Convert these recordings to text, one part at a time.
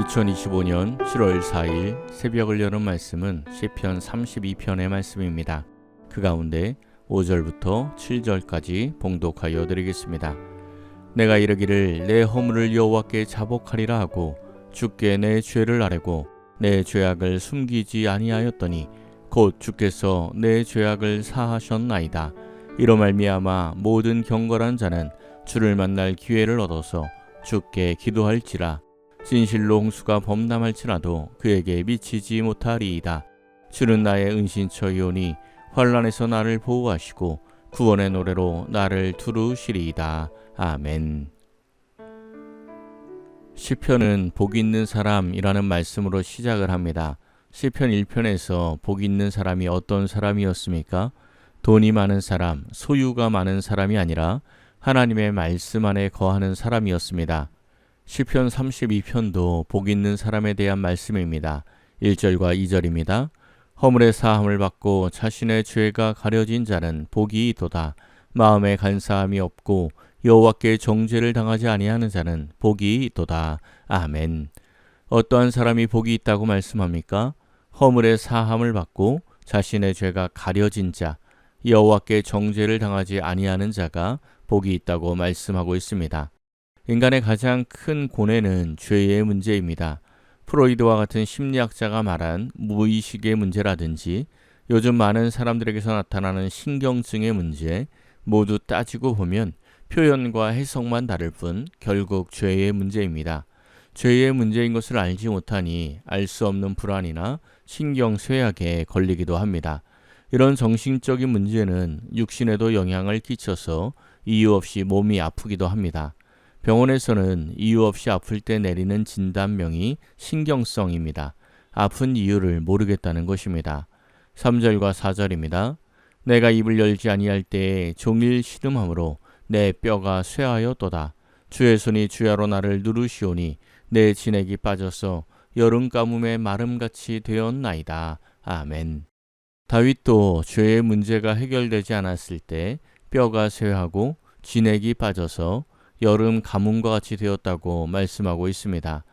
2025년 7월 4일 새벽을 여는 말씀은 시편 32편의 말씀입니다. 그 가운데 5절부터 7절까지 봉독하여 드리겠습니다. 내가 이르기를 내 허물을 여호와께 자복하리라 하고 주께 내 죄를 아뢰고 내 죄악을 숨기지 아니하였더니 곧 주께서 내 죄악을 사하셨나이다. 이로 말미암아 모든 경건한 자는 주를 만날 기회를 얻어서 주께 기도할지라. 진실로 홍수가 범람할지라도 그에게 미치지 못하리이다. 주는 나의 은신처이오니 환난에서 나를 보호하시고 구원의 노래로 나를 두루시리이다. 아멘. 시편은 복 있는 사람이라는 말씀으로 시작을 합니다. 시편 1편에서 복 있는 사람이 어떤 사람이었습니까? 돈이 많은 사람, 소유가 많은 사람이 아니라 하나님의 말씀 안에 거하는 사람이었습니다. 시편 32편도 복 있는 사람에 대한 말씀입니다. 1절과 2절입니다. 허물의 사함을 받고 자신의 죄가 가려진 자는 복이 있도다. 마음에 간사함이 없고 여호와께 정죄를 당하지 아니하는 자는 복이 있도다. 아멘. 어떠한 사람이 복이 있다고 말씀합니까? 허물의 사함을 받고 자신의 죄가 가려진 자, 여호와께 정죄를 당하지 아니하는 자가 복이 있다고 말씀하고 있습니다. 인간의 가장 큰 고뇌는 죄의 문제입니다. 프로이드와 같은 심리학자가 말한 무의식의 문제라든지 요즘 많은 사람들에게서 나타나는 신경증의 문제, 모두 따지고 보면 표현과 해석만 다를 뿐 결국 죄의 문제입니다. 죄의 문제인 것을 알지 못하니 알 수 없는 불안이나 신경쇠약에 걸리기도 합니다. 이런 정신적인 문제는 육신에도 영향을 끼쳐서 이유 없이 몸이 아프기도 합니다. 병원에서는 이유 없이 아플 때 내리는 진단명이 신경성입니다. 아픈 이유를 모르겠다는 것입니다. 3절과 4절입니다. 내가 입을 열지 아니할 때에 종일 시름함으로 내 뼈가 쇠하였도다. 주의 손이 주야로 나를 누르시오니 내 진액이 빠져서 여름 가뭄에 마름같이 되었나이다. 아멘. 다윗도 죄의 문제가 해결되지 않았을 때 뼈가 쇠하고 진액이 빠져서 여름 가뭄과 같이 되었다고 말씀하고 있습니다.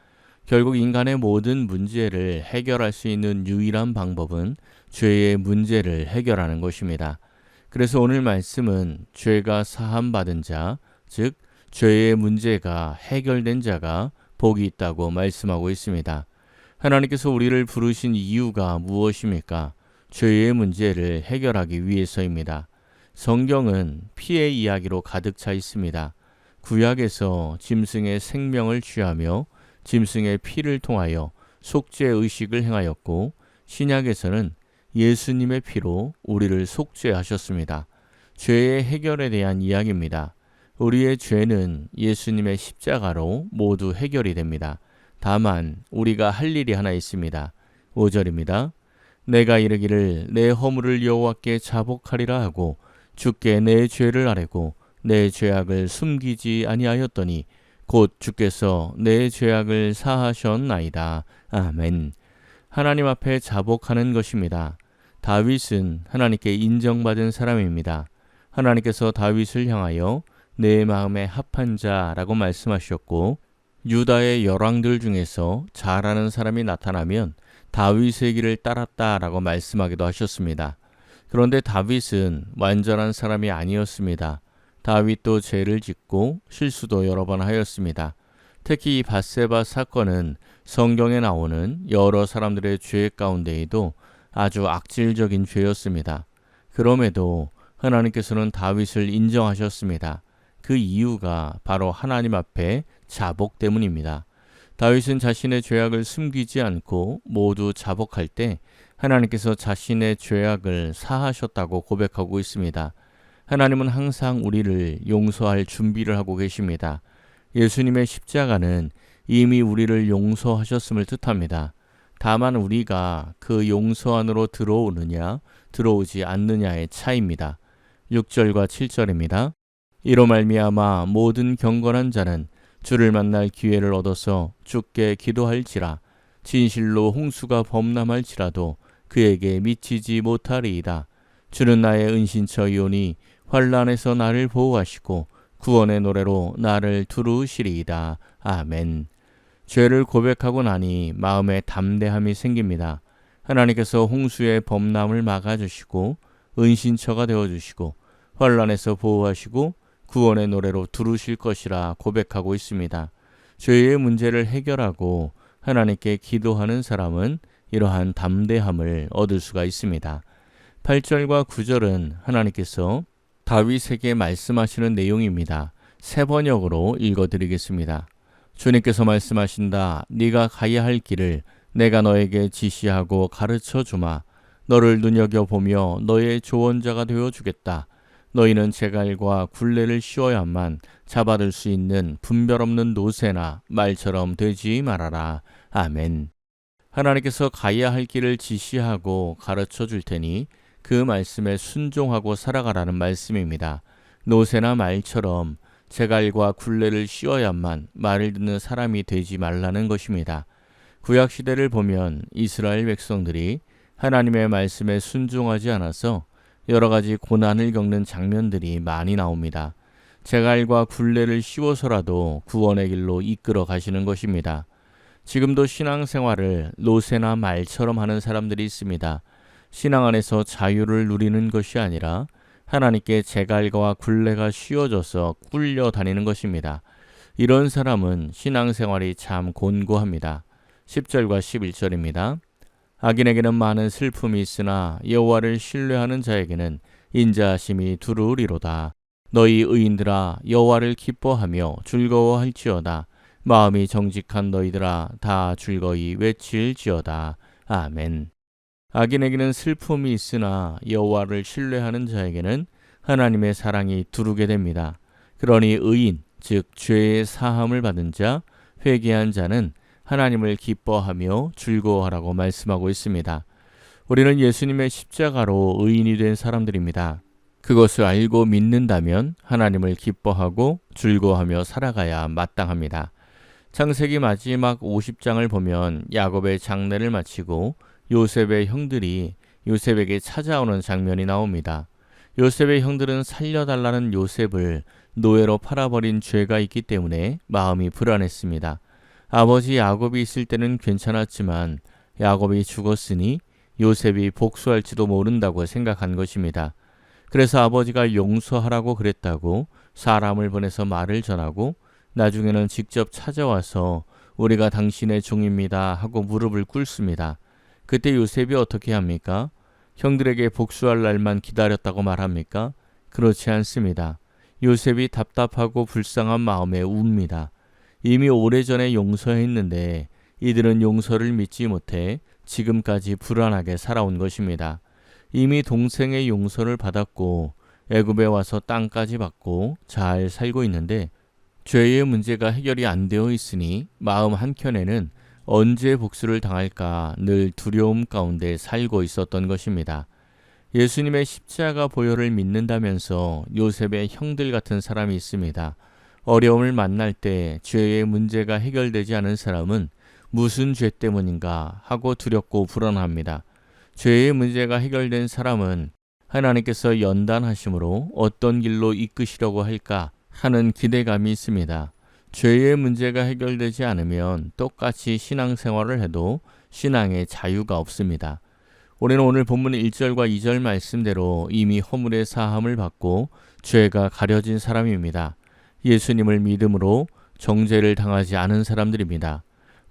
결국 인간의 모든 문제를 해결할 수 있는 유일한 방법은 죄의 문제를 해결하는 것입니다. 그래서 오늘 말씀은 죄가 사함받은 자, 즉 죄의 문제가 해결된 자가 복이 있다고 말씀하고 있습니다. 하나님께서 우리를 부르신 이유가 무엇입니까? 죄의 문제를 해결하기 위해서입니다. 성경은 피의 이야기로 가득 차 있습니다. 구약에서 짐승의 생명을 취하며 짐승의 피를 통하여 속죄 의식을 행하였고 신약에서는 예수님의 피로 우리를 속죄하셨습니다. 죄의 해결에 대한 이야기입니다. 우리의 죄는 예수님의 십자가로 모두 해결이 됩니다. 다만 우리가 할 일이 하나 있습니다. 5절입니다. 내가 이르기를 내 허물을 여호와께 자복하리라 하고 주께 내 죄를 아뢰고 내 죄악을 숨기지 아니하였더니 곧 주께서 내 죄악을 사하셨나이다. 아멘. 하나님 앞에 자복하는 것입니다. 다윗은 하나님께 인정받은 사람입니다. 하나님께서 다윗을 향하여 내 마음에 합한 자라고 말씀하셨고 유다의 열왕들 중에서 잘하는 사람이 나타나면 다윗의 길을 따랐다라고 말씀하기도 하셨습니다. 그런데 다윗은 완전한 사람이 아니었습니다. 다윗도 죄를 짓고 실수도 여러 번 하였습니다. 특히 이 밧세바 사건은 성경에 나오는 여러 사람들의 죄 가운데에도 아주 악질적인 죄였습니다. 그럼에도 하나님께서는 다윗을 인정하셨습니다. 그 이유가 바로 하나님 앞에 자복 때문입니다. 다윗은 자신의 죄악을 숨기지 않고 모두 자복할 때 하나님께서 자신의 죄악을 사하셨다고 고백하고 있습니다. 하나님은 항상 우리를 용서할 준비를 하고 계십니다. 예수님의 십자가는 이미 우리를 용서하셨음을 뜻합니다. 다만 우리가 그 용서 안으로 들어오느냐 들어오지 않느냐의 차이입니다. 6절과 7절입니다. 이로 말미암아 모든 경건한 자는 주를 만날 기회를 얻어서 주께 기도할지라. 진실로 홍수가 범람할지라도 그에게 미치지 못하리이다. 주는 나의 은신처이오니 환난에서 나를 보호하시고 구원의 노래로 나를 두루시리이다. 아멘. 죄를 고백하고 나니 마음에 담대함이 생깁니다. 하나님께서 홍수의 범람을 막아주시고 은신처가 되어주시고 환란에서 보호하시고 구원의 노래로 두르실 것이라 고백하고 있습니다. 죄의 문제를 해결하고 하나님께 기도하는 사람은 이러한 담대함을 얻을 수가 있습니다. 8절과 9절은 하나님께서 다윗에게 말씀하시는 내용입니다. 새 번역으로 읽어드리겠습니다. 주님께서 말씀하신다. 네가 가야 할 길을 내가 너에게 지시하고 가르쳐 주마. 너를 눈여겨보며 너의 조언자가 되어주겠다. 너희는 제갈과 굴레를 씌워야만 잡아들 수 있는 분별 없는 노새나 말처럼 되지 말아라. 아멘. 하나님께서 가야 할 길을 지시하고 가르쳐 줄 테니 그 말씀에 순종하고 살아가라는 말씀입니다. 노새나 말처럼 제갈과 굴레를 씌워야만 말을 듣는 사람이 되지 말라는 것입니다. 구약시대를 보면 이스라엘 백성들이 하나님의 말씀에 순종하지 않아서 여러 가지 고난을 겪는 장면들이 많이 나옵니다. 제갈과 굴레를 씌워서라도 구원의 길로 이끌어 가시는 것입니다. 지금도 신앙생활을 노새나 말처럼 하는 사람들이 있습니다. 신앙 안에서 자유를 누리는 것이 아니라 하나님께 제갈과 굴레가 씌워져서 꿀려 다니는 것입니다. 이런 사람은 신앙생활이 참 곤고합니다. 10절과 11절입니다. 악인에게는 많은 슬픔이 있으나 여호와를 신뢰하는 자에게는 인자하심이 두루리로다. 너희 의인들아 여호와를 기뻐하며 즐거워할지어다. 마음이 정직한 너희들아 다 즐거이 외칠지어다. 아멘. 악인에게는 슬픔이 있으나 여호와를 신뢰하는 자에게는 하나님의 사랑이 두르게 됩니다. 그러니 의인, 즉 죄의 사함을 받은 자, 회개한 자는 하나님을 기뻐하며 즐거워하라고 말씀하고 있습니다. 우리는 예수님의 십자가로 의인이 된 사람들입니다. 그것을 알고 믿는다면 하나님을 기뻐하고 즐거워하며 살아가야 마땅합니다. 창세기 마지막 50장을 보면 야곱의 장례를 마치고 요셉의 형들이 요셉에게 찾아오는 장면이 나옵니다. 요셉의 형들은 살려달라는 요셉을 노예로 팔아버린 죄가 있기 때문에 마음이 불안했습니다. 아버지 야곱이 있을 때는 괜찮았지만 야곱이 죽었으니 요셉이 복수할지도 모른다고 생각한 것입니다. 그래서 아버지가 용서하라고 그랬다고 사람을 보내서 말을 전하고 나중에는 직접 찾아와서 우리가 당신의 종입니다 하고 무릎을 꿇습니다. 그때 요셉이 어떻게 합니까? 형들에게 복수할 날만 기다렸다고 말합니까? 그렇지 않습니다. 요셉이 답답하고 불쌍한 마음에 웁니다. 이미 오래전에 용서했는데 이들은 용서를 믿지 못해 지금까지 불안하게 살아온 것입니다. 이미 동생의 용서를 받았고 애굽에 와서 땅까지 받고 잘 살고 있는데 죄의 문제가 해결이 안 되어 있으니 마음 한켠에는 언제 복수를 당할까 늘 두려움 가운데 살고 있었던 것입니다. 예수님의 십자가 보혈을 믿는다면서 요셉의 형들 같은 사람이 있습니다. 어려움을 만날 때 죄의 문제가 해결되지 않은 사람은 무슨 죄 때문인가 하고 두렵고 불안합니다. 죄의 문제가 해결된 사람은 하나님께서 연단하심으로 어떤 길로 이끄시려고 할까 하는 기대감이 있습니다. 죄의 문제가 해결되지 않으면 똑같이 신앙생활을 해도 신앙에 자유가 없습니다. 우리는 오늘 본문 1절과 2절 말씀대로 이미 허물의 사함을 받고 죄가 가려진 사람입니다. 예수님을 믿음으로 정죄를 당하지 않은 사람들입니다.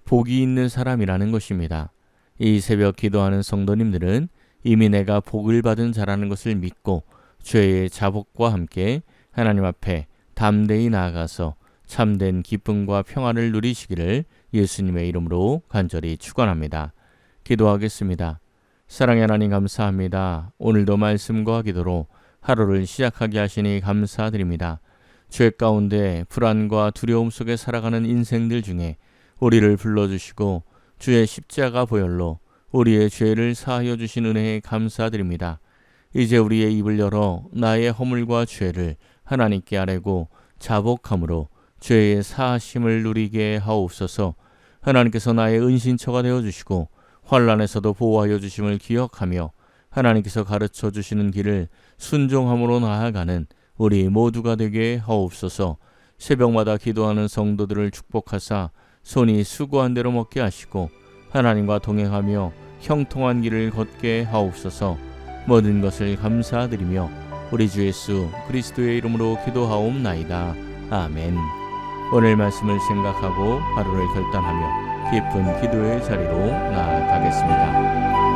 복이 있는 사람이라는 것입니다. 이 새벽 기도하는 성도님들은 이미 내가 복을 받은 자라는 것을 믿고 죄의 자복과 함께 하나님 앞에 담대히 나아가서 참된 기쁨과 평안을 누리시기를 예수님의 이름으로 간절히 축원합니다. 기도하겠습니다. 사랑의 하나님 감사합니다. 오늘도 말씀과 기도로 하루를 시작하게 하시니 감사드립니다. 죄 가운데 불안과 두려움 속에 살아가는 인생들 중에 우리를 불러주시고 주의 십자가 보혈로 우리의 죄를 사하여 주신 은혜에 감사드립니다. 이제 우리의 입을 열어 나의 허물과 죄를 하나님께 아뢰고 자복함으로 죄의 사하심을 누리게 하옵소서. 하나님께서 나의 은신처가 되어주시고 환난에서도 보호하여 주심을 기억하며 하나님께서 가르쳐 주시는 길을 순종함으로 나아가는 우리 모두가 되게 하옵소서. 새벽마다 기도하는 성도들을 축복하사 손이 수고한 대로 먹게 하시고 하나님과 동행하며 형통한 길을 걷게 하옵소서. 모든 것을 감사드리며 우리 주 예수 그리스도의 이름으로 기도하옵나이다. 아멘. 오늘 말씀을 생각하고 하루를 결단하며 깊은 기도의 자리로 나아가겠습니다.